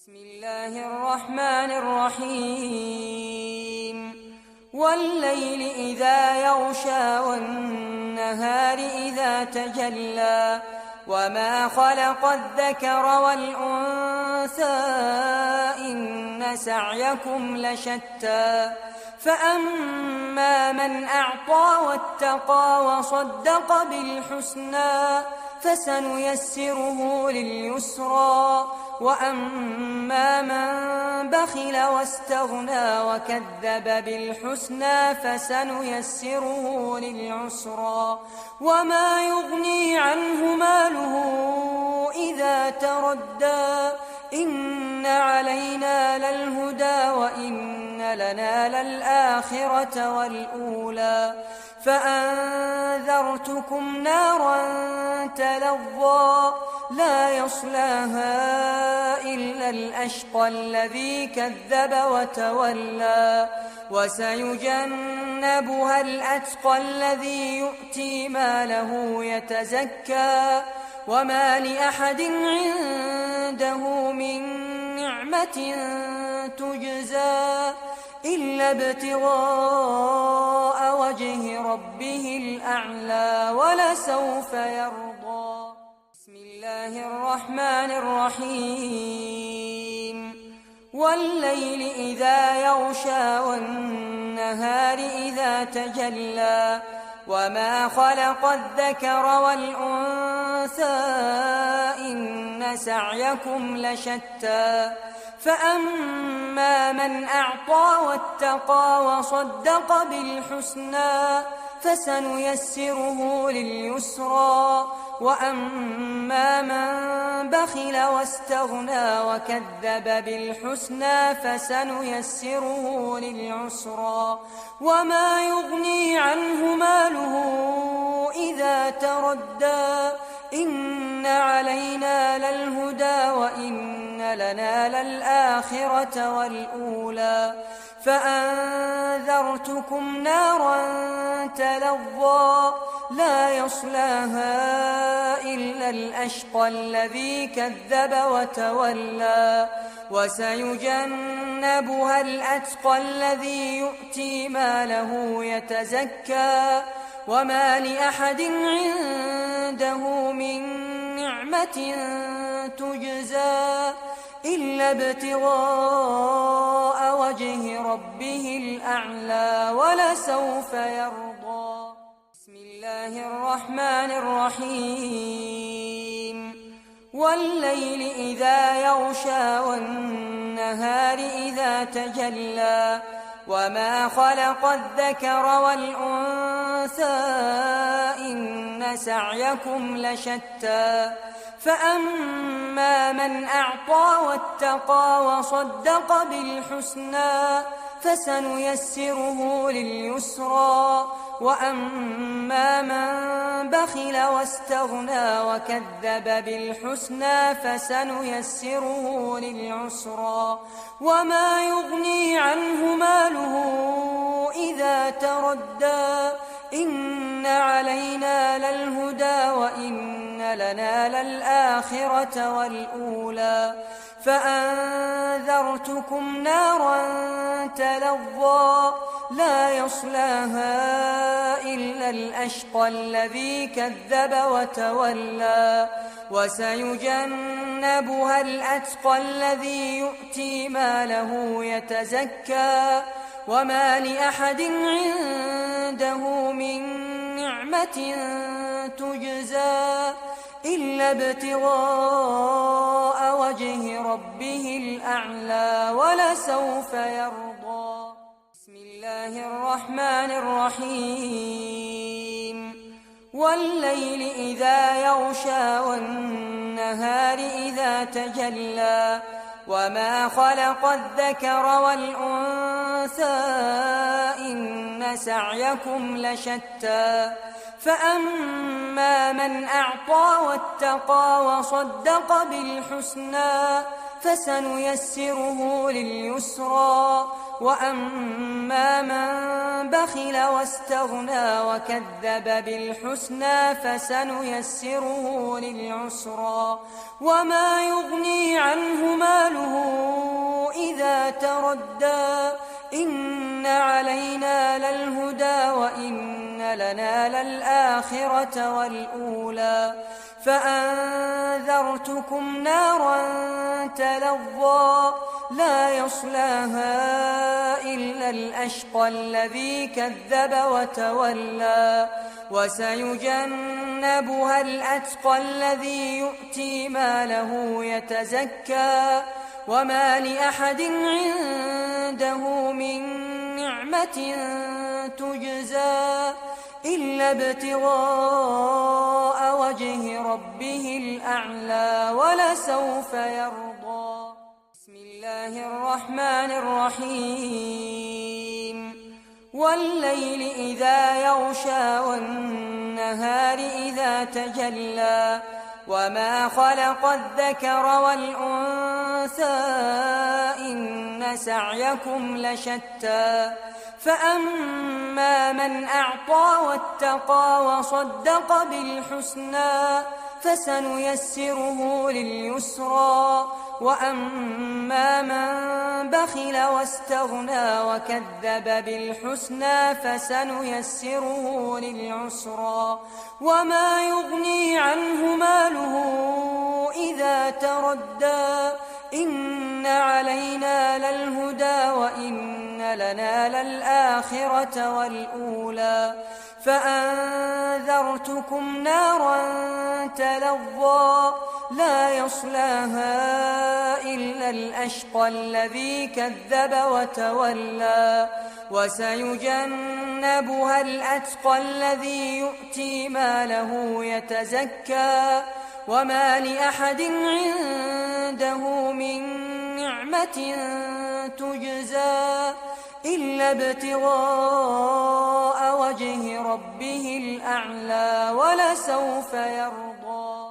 بسم الله الرحمن الرحيم والليل إذا يغشى والنهار إذا تجلى وما خلق الذكر والأنثى إن سعيكم لشتى فأما من أعطى واتقى وصدق بالحسنى فسنيسره لليسرى وأما من بخل واستغنى وكذب بالحسنى فسنيسره للعسرى وما يغني عنه ماله إذا تردى إن علينا للهدى وإن لنا للآخرة والأولى فأنذرتكم نارا تلظى لا يصلاها إلا الأشقى الذي كذب وتولى وسيجنبها الأتقى الذي يؤتي ماله يتزكى وما لأحد عنده من نعمة تجزى إلا ابتغاء وجه ربه الأعلى ولسوف يرضى بسم الله الرحمن الرحيم والليل إذا يغشى والنهار إذا تجلى وما خلق الذكر والأنثى إن سعيكم لشتى فأما من أعطى واتقى وصدق بالحسنى فسنيسره لليسرى وأما من بخل واستغنى وكذب بالحسنى فسنيسره للعسرى وما يغني عنه ماله إذا تردى إن علينا للهدى وإن لنا للآخرة والأولى فأنذرتكم نارا تلظى لا يصلاها إلا الأشقى الذي كذب وتولى وسيجنبها الأتقى الذي يؤتي ماله يتزكى وما لأحد عنده من نعمة تجزى إلا ابتغاء وجه ربه الأعلى ولسوف يرضى بسم الله الرحمن الرحيم والليل إذا يغشى والنهار إذا تجلى وما خلق الذكر والأنثى إن سعيكم لشتى فأما من أعطى واتقى وصدق بالحسنى فسنيسره لليسرى وأما من بخل واستغنى وكذب بالحسنى فسنيسره للعسرى وما يغني عنه ماله إذا تردى إن علينا للهدى وإن لنا للآخرة والأولى فأنذرتكم نارا تلظى لا يصلاها إلا الأشقى الذي كذب وتولى وسيجنبها الأتقى الذي يؤتي ماله يتزكى وما لأحد عنده من نعمة تجزى إلا ابتغاء وجه ربه الأعلى ولسوف يرضى بسم الله الرحمن الرحيم والليل إذا يغشى والنهار إذا تجلى وما خلق الذكر والأنثى إن سعيكم لشتى فأما من أعطى واتقى وصدق بالحسنى فسنيسره لليسرى وأما من بخل واستغنى وكذب بالحسنى فسنيسره للعسرى وما يغني عنه ماله إذا تردى إن علينا للهدى وإن لنا للآخرة والأولى فأنذرتكم نارا تلظى لا يصلاها إلا الأشقى الذي كذب وتولى وسيجنبها الأتقى الذي يؤتي ماله يتزكى وما لأحد عنده من نعمة تجزى إلا ابتغاء وجه ربه الأعلى ولسوف يرضى. بسم الله الرحمن الرحيم والليل إذا يغشى والنهار إذا تجلى وما خلق الذكر والأنثى إن سعيكم لشتى فأما من أعطى واتقى وصدق بالحسنى فسنيسره لليسرى وأما من بخل واستغنى وكذب بالحسنى فسنيسره للعسرى وما يغني عنه ماله إذا تردى إن علينا للهدى وإن لنا للآخرة والأولى فأنذرتكم نارا تلظى لا يصلاها إلا الأشقى الذي كذب وتولى وسيجنبها الأتقى الذي يؤتي ماله يتزكى وما لأحد عنده من نعمة تجزى إلا ابتغاء وجه ربه الأعلى ولسوف يرضى.